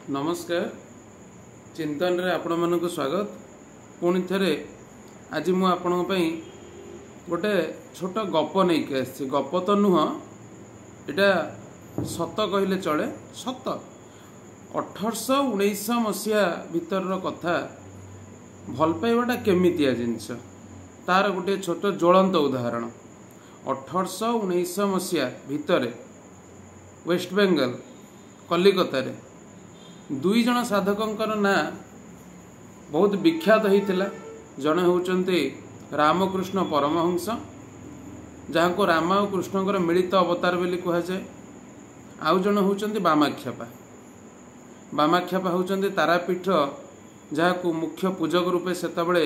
नमस्कार चिंतन रे आपण मानक स्वागत। पुणी थे आज मु आपण गोटे छोट गप नहीं आसी। गप तो नुह एटा सत कहले चले। सत 1819 मसीहा भितर कथा भल पाइबाटा केमितिया जिनस तार गोटे छोट ज्वलंत उदाहरण। 1819 मसीहा भितर वेस्ट बेंगल कलिकता रे दुई जन साधकों ना बहुत विख्यात होता। जड़े होती रामकृष्ण परमहंस जहाँ को राम और कृष्णकर मिलित अवतार बोली कहुए। आउ जन होती बामाख्यापा। बामाख्यापा होती तारापीठ जहाँ को मुख्य पूजक रूपे सेतबले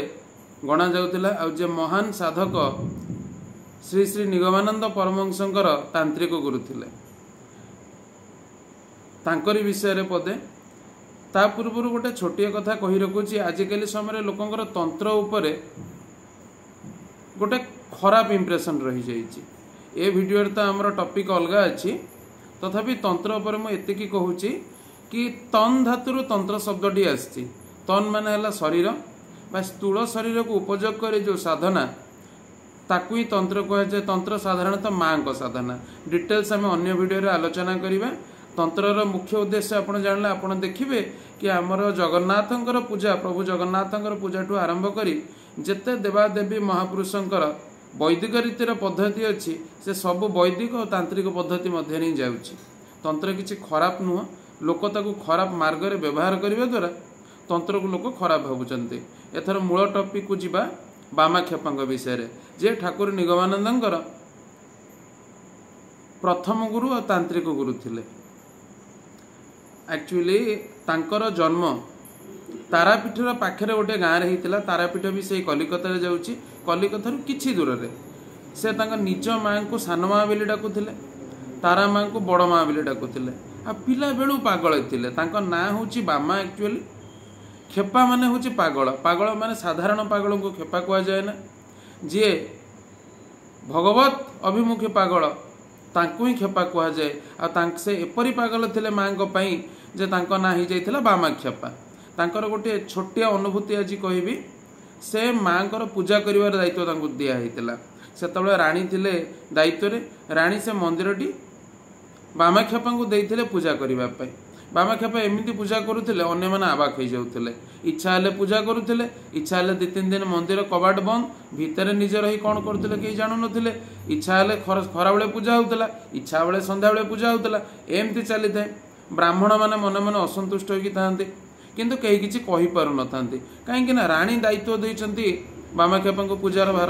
गणा जाउतिला। आ जे महान साधक श्री श्री निगमानंद परमहंसंकर तांत्रिक गुरु थिले। तांकरी विषय रे पदे ता पूर्व गोटे छोटिया कथा कही रखुची। आजिकल समय लोकंकर तंत्र उपरे गोटे खराब इंप्रेशन रही जाइए। ए वीडियो तो आमर टॉपिक अलग अच्छी तथापि तंत्र उपर मु एतिकी कहूची कि तन धातुर तंत्र शब्दटी आसी। तन माने हला शरीर बा स्थूल शरीर को उपयोग करे जो साधना ताकू ही तंत्र कहुए। तंत्र साधारणतः माँ को साधना डिटेल्स आम अन्य वीडियो आलोचना करिबा। तंत्रर मुख्य उद्देश्य आपण जानले आपण देखिबे कि आमर जगन्नाथंकर पूजा प्रभु जगन्नाथंकर पूजा ठू आरंभ करी जेते देवादेवी महापुरुषंकर वैदिक रीतिर पद्धति अच्छी से सब वैदिक और तांत्रिक पद्धति मध्य नहीं जाउची। तंत्र किसी खराब नुह। लोक ताकू खराब मार्ग रे व्यवहार करने द्वारा तंत्र को लोक खराब भावुचंती। एथर मूल टॉपिक को जिबा बामाख्यापांक विषय रे जे ठाकुर निगमानंदंकर प्रथम गुरु और तांत्रिक गुरु थिले। एक्चुअली तांकर जन्म तारापीठर पाखरे गोटे गाँव होता। तारापीठ भी से कलिकता जाऊँगी। कलिकता किछि दूर रे से तांका निज माँ को सान माँ बोली डाकुले। तारा माँ को बड़ माँ बोली डाकुले। आ पिला बेलू पागल थिले। तांका ना होची बामा। एक्चुअली खेपा माने होची पागल। पागल माने साधारण पागल को खेपा कह जाए ना। जी भगवत अभिमुखी पागल तांकु ही खेपा कह जाए। से एपरी पागल थिले माँ को पई जे तांको ना ही जाइथिला बामाख्यापा। तांकर गोटे छोटिया अनुभूति आज कहबी। से माँ को पूजा करिवार दायित्व तांको दिया हेतिला। सेतबले रानी थिले दायित्व रे। रानी से मंदिरटी बामाख्यापा को देइथिले पूजा करिवा पई। बामाख्यापा एमिति पूजा करुथिले अन्य माने आबाक हो जाउथिले। इच्छा हेले पूजा करुथिले। इच्छा हेले 2-3 दिन मंदिर कबाट बंद भितर निजे रही कौन करुथिले केही जानु नथिले। इच्छा हेले खरा बेले पूजा होउतला। इच्छा बेले संध्या बेले पूजा होउतला। एमती चली थाए। ब्राह्मण माने मन मन असंतुष्ट होगी थांते किंतु कहीं किछि कहि पारु न थांते काहेकि ना रानी दायित्व दैछंती बामाख्यापा को पूजार भार।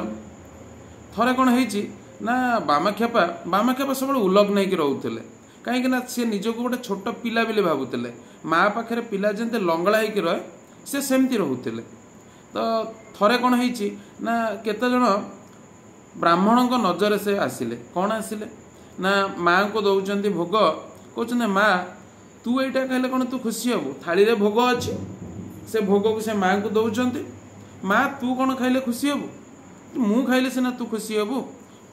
थरे कोन हेछि ना बामाख्यापा सब उलग्न होइकि रहउथिले। कहीं ना सी निजक गोटे छोट पिला बोली भावुले। माँ पाखे पिला जमी लंगड़ा होकर रहे से सेमती रोते। तो थरे कौन होती ना केते जन ब्राह्मण नजर से आसिले। कौन आसिले ना माँ को दौरान भोग कहते माँ तू यहाँ कहले कौन तू खुशी हबू। थाली रे भोग अच्छी से भोग को से माँ को दौरान माँ तू कौन खाइले खुशी हबू। मु खाइले सिना तू खुशी हबू।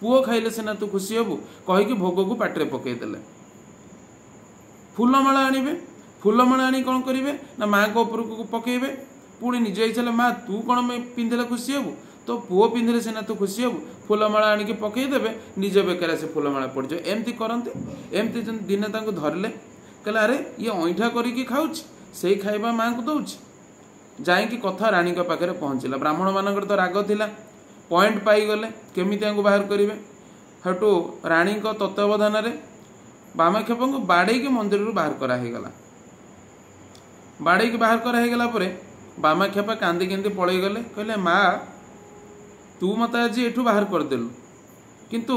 पुओ खाइले सिना तू खुशी हबू कहीकि भोग को पाटे पकईदेले। फूलमाला आनिबे। फूलमाला आनी कौन करेंगे ना माँ को ऊपर को पकेबे। पुणी निज इच्छा माँ तू कौन पिंधिले खुशी हबू तो पुओ पिंधिले सिना तू खुशी हबू। फूलमाला आनिक पकईदेवे निज बेकार से फूलमाला पड़ जाए। एमती करते। एमती दिने धरले कहले अरे ये अईठा करिकी खाऊछ से खाइबा माँ को दौच जाइकी कथा रानी पाखे पहुँचला। ब्राह्मण मानकर तो राग थिला पॉइंट पाईगले केमिति बाहर करेंगे। हेटू रानी तत्वावधान बामाख्यापा को बाड़े मंदिर बाहर करागला। बाड़े बाहर करागला बामाख्यापा कांदी केंदी पलई गले। कहले माँ तू मत आज एठू बाहर करदेलु किंतु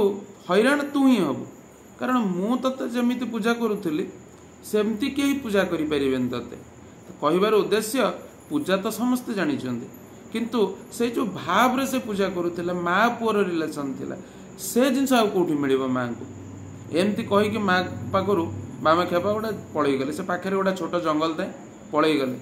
हैरान तू ही हबू कारण मु तते जमिति पूजा करुथली सेमती केही पूजा करि परिबेन तते। कहिबार उद्देश्य पूजा तो समस्ते जानिछन्ति किंतु से जो भाव रे से पूजा करुथला माँ पुअर रिलेशन थिला से जिनस आ कोठी मिलिबो माँ को। एमती कहीकि माँ पाखु बामाख्यापा गोटे पलई गले। से पाखे गोटे छोट जंगल थाए पलई गले।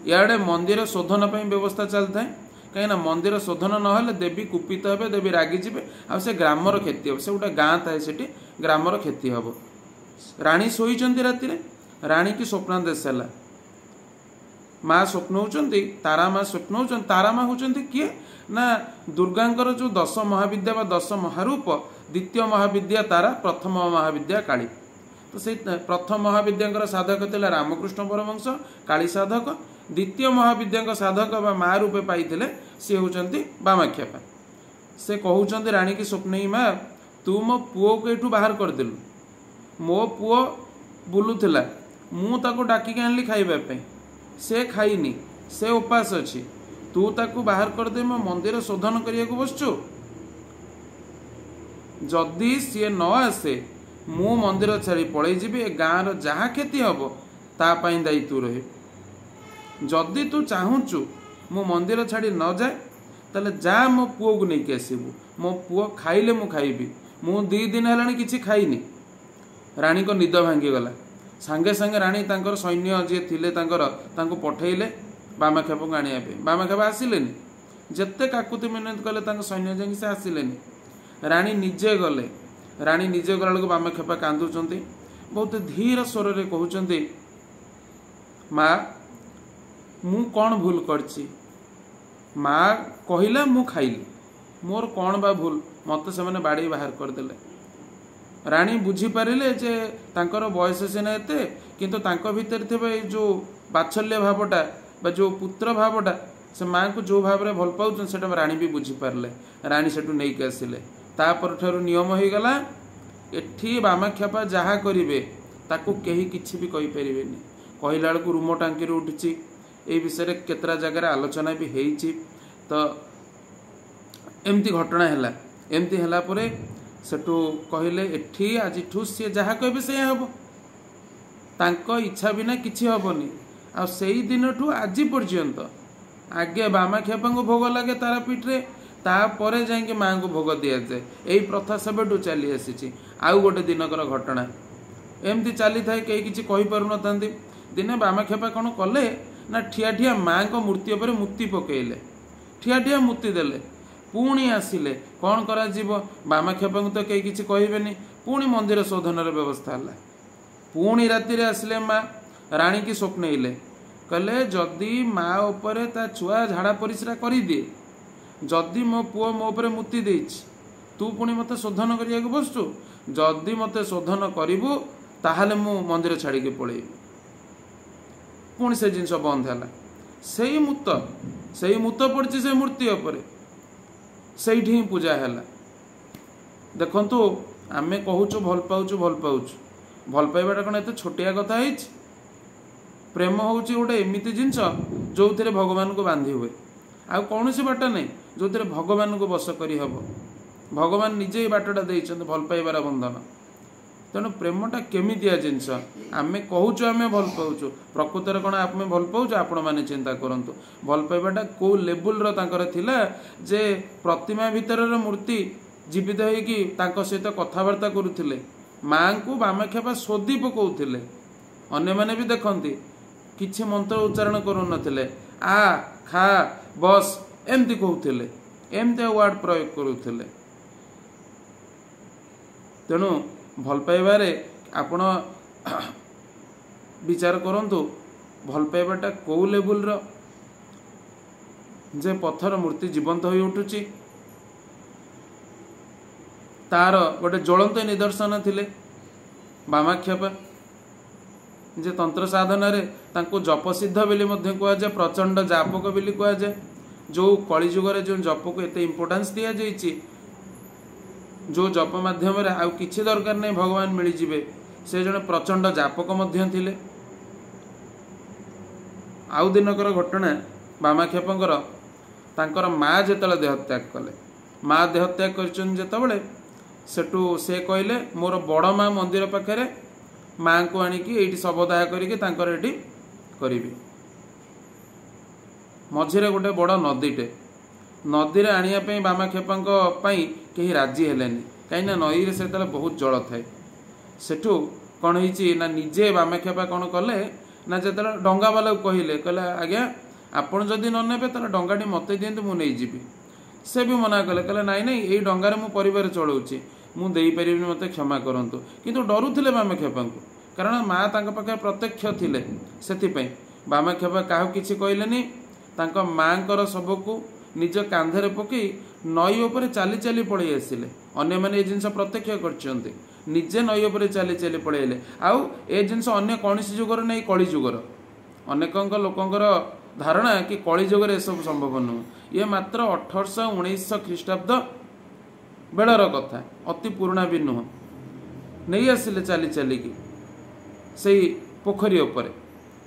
इआड़े मंदिर शोधन व्यवस्था चलता है कहीं मंदिर शोधन ना देवी कुपित हे देवी रागिजे आ से ग्रामर क्षति हे से गोटे गाँ थाए से ग्रामर क्षति हम। राणी शोईचंती राति राणी की स्वप्नादेश है माँ स्वप्न तारा माँ स्वप्न तारा माँ होती किए ना दुर्गांकर जो 10 महाविद्या व 10 महारूप द्वितीय महाविद्या तारा प्रथम महाविद्या काली। तो से प्रथम महाविद्या साधक थे रामकृष्ण परमहंस काली साधक। द्वितीय महाविद्या साधक व माँ रूपे पाई सी होती बामाख्यापा। से कहते राणी की स्वप्न माँ तू मो पुओ को एठू बाहर करदेलु मो पुओ बुलूला मु ताको डाकिक आनली खाइबा से खाइनी से उपास अच्छी तू ताको बाहर करदे मो मंदिर शोधन करिया को बसचु जदि सी न आसे मु मंदिर छाड़ी पलि जीवी ए गाँव जहाँ क्षति हम तापाई दायित्व रहे। जदि तू चाहूचु मु मंदिर छाड़ी न जाए ताले जा मो पुओ को लेकिन आसबू मो पुओ खाइले मु खाइबी मु 2 दिन है किसी खाइनी। राणी को निद भांगीगला सांगे सांगे राणी तांकर सैन्य जी थिले तांको पठेले बामाख्याप को आने बामाख्याप आसिले जेते काकुति मिनत कले सैन्य जाकि से आसिले राणी निजे गले। राणी निजे गला बेलू बामाख्यापा कांदुचंती बहुत धीर स्वर रे कहउचंती माँ मु कौन भूल करची। माँ कहिला मु खाइली मोर कौन बा भूल मत से मैंने बाड़ी बाहर करदेले। राणी बुझीपारे जे तांकर बयस सीना एते किंतु तांको भितर थे जो बात्सल्य भावटा जो पुत्र भावटा से माँ को जो भाव में भल पाउछन सेटा राणी भी बुझीपारे। राणी सेठू नहीं के आसिले तापर ठारू नियम हो गला एठी बामाख्यापा जहाँ करिवे ताकू केही किछि भी कहि परिबेनी। कहला बेलू रूम टांकी उठी ए विषय केतरा जगह आलोचना भी होईची। तो एमती घटना है एमती है परे सेठू कहले एठी आज सी जहाँ कहे से हम तांको इच्छा बिना किछि हबनी। आ सेई दिन ठू आज पर्यंत आगे बामाख्यापा को भोग लगे तारापीठ रे तापर जाइए माँ को भोग दि जाए यही प्रथा सबठू चली आसी। आउ गोटे दिनकर घटना एमती चली थाए कहीं किसी कहीपर न दिने बामाख्यापा कौन कले ना ठिया ठिया माँ को मूर्ति उपर मूर्ति पकेले ठिया ठिया मूर्ति देले पुणी आसिले कौन करा जीवो बामाख्यापा को तो कहीं किसी कहेनि पुणी मंदिर शोधन व्यवस्था है। पुणी राति आसिले माँ राणी की स्वप्न कहले जदि माँ उपरे ता छुआ झाड़ा परिस्रा कर दिए जदि मो पुओ मो उपरे मुति देछि तू पुणी मते शोधन करिया को बसचु जदि मते शोधन करिवु ताहाले मु मंदिर छाड़ी के पळेबी। पुणी से जिनस बंद है से मूत पड़ी से मूर्ति उपरे से पूजा है। देखंतु आमे कहूचु भल पाउचु भल पाइबाटा कौन एत छोटिया कथा है। प्रेम हूँ गोटे एमती जिनस जो थे भगवान को बांधि हुए आ कौन सी बाट नहीं जो थे भगवान को बस करी हब। भगवान निजे ही बाटटा देइछन्ते भल पाइबार बंधन। तेणु प्रेमटा केमितिया जिनस आमे कहूचु आमे भल पाउचु प्रकृतर कौन आप भल पाउचु आपण माने चिंता करंतु भल पाइबाटा को लेवल रो तांकर थिला जे प्रतिमा भितर मूर्ति जीवित होइकी तांको सहित कथबार्ता करुथिले माँ को बामाख्यापा शोधी पकाउथिले अन्य माने भी देखंती किछि मंत्र उच्चारण करू नथिले आ खा बस एमती कहूथिले एमती वर्ड प्रयोग करुथिले। तेणु भल पाइबारे आपण विचार करंतु भल पाइबाटा को लेवल रो जे पत्थर मूर्ति जीवंत हो उठुची तार गोटे ज्वलंत निदर्शन थिले बामाख्यापा जे तंत्र साधन तांको जप सिद्ध बोली कह जाए प्रचंड जापक बोली कह जाए जो कलिजुगर जो जप को एत इम्पोर्टान्स दि जाइए जो जप माध्यम आउ किछि दरकार नहीं भगवान मिल जिवे से जने प्रचंड जापक मध्य थिले। आउ दिनकर घटना बामाख्यापंकर तांकर माँ जेतले देहत्याग कले माँ देहत्याग करते सेठू से कहले मोर बड़ माँ मंदिर पाखे माँ को आणिकी एठी शवदाह करिके तांकर एठी करिवि मझिरे गोटे बड़ नदीटे नदी रे आनिया पे बामाख्यापांक पई केही राजी हेलेनी कहीं नई रे से बहुत जल थाए सेठू कौन होइची ना निजे बामाख्यापा कौन कले ना जेतले डंगा वाला कहले कहले आज्ञा आपण जदि न नेबे ताले डंगाटी मते दियंतु मु नै जीबी से भी मना कले कहले नाई नाई एई डंगारे मु परिवार चलाउची मु देई परिबिनी मते क्षमा करंतु किंतु डरुथिले बामाख्यापांकु कारण माँ तांका पाखे प्रत्यक्ष थिले सेथिपई ବାମାକ୍ଷେପା କାହାକୁ କିଛି କହିଲେନି। ତାଙ୍କ ମାଙ୍କର ଶବକୁ ନିଜ କାନ୍ଧରେ ପକାଇ ନଈ ଉପରେ ଚାଲି ଚାଲି ପଳେଇ ଆସିଲେ। ଅନ୍ୟମାନେ ଏ ଜିନିଷ ପ୍ରତ୍ୟକ୍ଷ କରିଛନ୍ତି, ନିଜେ ନଈ ଉପରେ ଚାଲି ଚାଲି ପଳେଇଲେ। ଆଉ ଏ ଜିନିଷ ଅନ୍ୟ କୌଣସି ଯୁଗର ନାହିଁ, କଳି ଯୁଗର। ଅନେକଙ୍କ ଲୋକଙ୍କର ଧାରଣା କି କଳି ଯୁଗରେ ଏସବୁ ସମ୍ଭବ ନୁହେଁ। ଇଏ ମାତ୍ର 1800-1900 ଖ୍ରୀଷ୍ଟାବ୍ଦ ବେଳର କଥା, ଅତି ପୁରୁଣା ବି ନୁହଁ। ନେଇ ଆସିଲେ ଚାଲି ଚାଲିକି ସେଇ ପୋଖରୀ ଉପରେ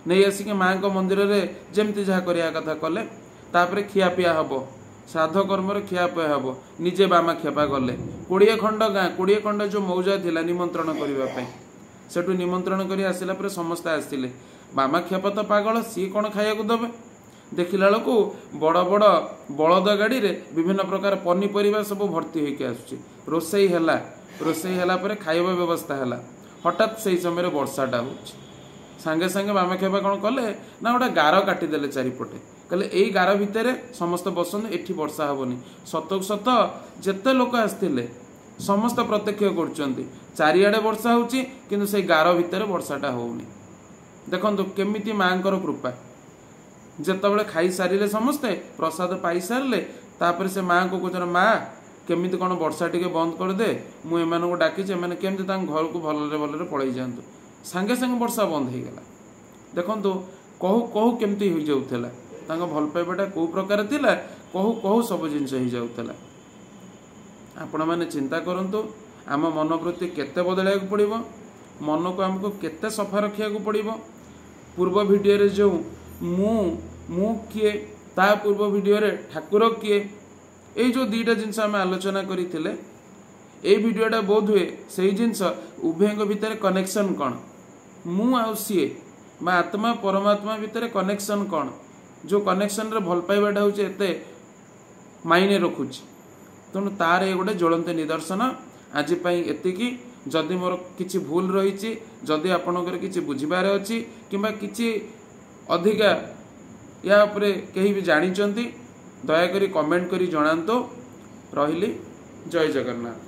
ନେଇ ଆସିକି ମାଙ୍କ ମନ୍ଦିରରେ ଯେମିତି ଯାହା କରିବା କଥା କଲେ। ତାପରେ ଖିଆପିଆ ହେବ, ଶ୍ରାଦ୍ଧ କର୍ମରେ ଖିଆପିଆ ହେବ। ନିଜେ ବାମାକ୍ଷେପା ଗଲେ 20 ଖଣ୍ଡ ଗାଁ, 20 ଖଣ୍ଡ ଯେଉଁ ମୌଜା ଥିଲା ନିମନ୍ତ୍ରଣ କରିବା ପାଇଁ, ସେଠୁ ନିମନ୍ତ୍ରଣ କରି ଆସିଲା ପରେ ସମସ୍ତେ ଆସିଲେ। ବାମାକ୍ଷେପା ତ ପାଗଳ, ସିଏ କ'ଣ ଖାଇବାକୁ ଦେବେ? ଦେଖିଲା ବେଳକୁ ବଡ଼ ବଡ଼ ବଳଦ ଗାଡ଼ିରେ ବିଭିନ୍ନ ପ୍ରକାର ପନିପରିବା ସବୁ ଭର୍ତ୍ତି ହୋଇକି ଆସୁଛି। ରୋଷେଇ ହେଲା ପରେ ଖାଇବା ବ୍ୟବସ୍ଥା ହେଲା। ହଠାତ୍ ସେଇ ସମୟରେ ବର୍ଷାଟା ହେଉଛି। ସାଙ୍ଗେ ସାଙ୍ଗେ ବାମାକ୍ଷେପା କ'ଣ କଲେ ନା ଗୋଟେ ଗାର କାଟିଦେଲେ ଚାରିପଟେ। କହିଲେ ଏଇ ଗାର ଭିତରେ ସମସ୍ତେ ବସନ୍ତୁ, ଏଠି ବର୍ଷା ହେବନି। ସତକୁ ସତ ଯେତେ ଲୋକ ଆସିଥିଲେ ସମସ୍ତେ ପ୍ରତ୍ୟକ୍ଷ କରୁଛନ୍ତି ଚାରିଆଡ଼େ ବର୍ଷା ହେଉଛି, କିନ୍ତୁ ସେଇ ଗାର ଭିତରେ ବର୍ଷାଟା ହେଉନି। ଦେଖନ୍ତୁ କେମିତି ମାଙ୍କର କୃପା। ଯେତେବେଳେ ଖାଇସାରିଲେ ସମସ୍ତେ ପ୍ରସାଦ ପାଇସାରିଲେ, ତାପରେ ସେ ମାଆଙ୍କୁ କହୁଛନ୍ତି, ମା କେମିତି କ'ଣ ବର୍ଷା ଟିକେ ବନ୍ଦ କରିଦେ, ମୁଁ ଏମାନଙ୍କୁ ଡାକିଛି, ଏମାନେ କେମିତି ତାଙ୍କ ଘରକୁ ଭଲରେ ଭଲରେ ପଳେଇ ଯାଆନ୍ତୁ। ସାଙ୍ଗେ ସାଙ୍ଗେ ବର୍ଷା ବନ୍ଦ ହେଇଗଲା। ଦେଖନ୍ତୁ କହୁ କହୁ କେମିତି ହୋଇଯାଉଥିଲା, ତାଙ୍କ ଭଲ ପାଇବାଟା କେଉଁ ପ୍ରକାର ଥିଲା, କହୁ କହୁ ସବୁ ଜିନିଷ ହେଇଯାଉଥିଲା। ଆପଣମାନେ ଚିନ୍ତା କରନ୍ତୁ, ଆମ ମନୋବୃତ୍ତି କେତେ ବଦଳାଇବାକୁ ପଡ଼ିବ, ମନକୁ ଆମକୁ କେତେ ସଫା ରଖିବାକୁ ପଡ଼ିବ। ପୂର୍ବ ଭିଡ଼ିଓରେ ଯେଉଁ ମୁଁ କିଏ, ତା ପୂର୍ବ ଭିଡ଼ିଓରେ ଠାକୁର କିଏ, ଏଇ ଯେଉଁ ଦୁଇଟା ଜିନିଷ ଆମେ ଆଲୋଚନା କରିଥିଲେ, ଏଇ ଭିଡ଼ିଓଟା ବୋଧ ହୁଏ ସେଇ ଜିନିଷ। ଉଭୟଙ୍କ ଭିତରେ କନେକ୍ସନ୍ କ'ଣ, ମୁଁ ଆଉ ସିଏ ବା ଆତ୍ମା ପରମାତ୍ମା ଭିତରେ କନେକ୍ସନ୍ କ'ଣ, ଯେଉଁ କନେକ୍ସନ୍ରେ ଭଲ ପାଇବାଟା ହେଉଛି ଏତେ ମାଇନେ ରଖୁଛି। ତେଣୁ ତାର ଏ ଗୋଟେ ଜ୍ୱଳନ୍ତ ନିଦର୍ଶନ। ଆଜି ପାଇଁ ଏତିକି। ଯଦି ମୋର କିଛି ଭୁଲ ରହିଛି, ଯଦି ଆପଣଙ୍କର କିଛି ବୁଝିବାର ଅଛି କିମ୍ବା କିଛି ଅଧିକା ୟା ଉପରେ କେହି ବି ଜାଣିଛନ୍ତି, ଦୟାକରି କମେଣ୍ଟ କରି ଜଣାନ୍ତୁ। ରହିଲି, ଜୟ ଜଗନ୍ନାଥ।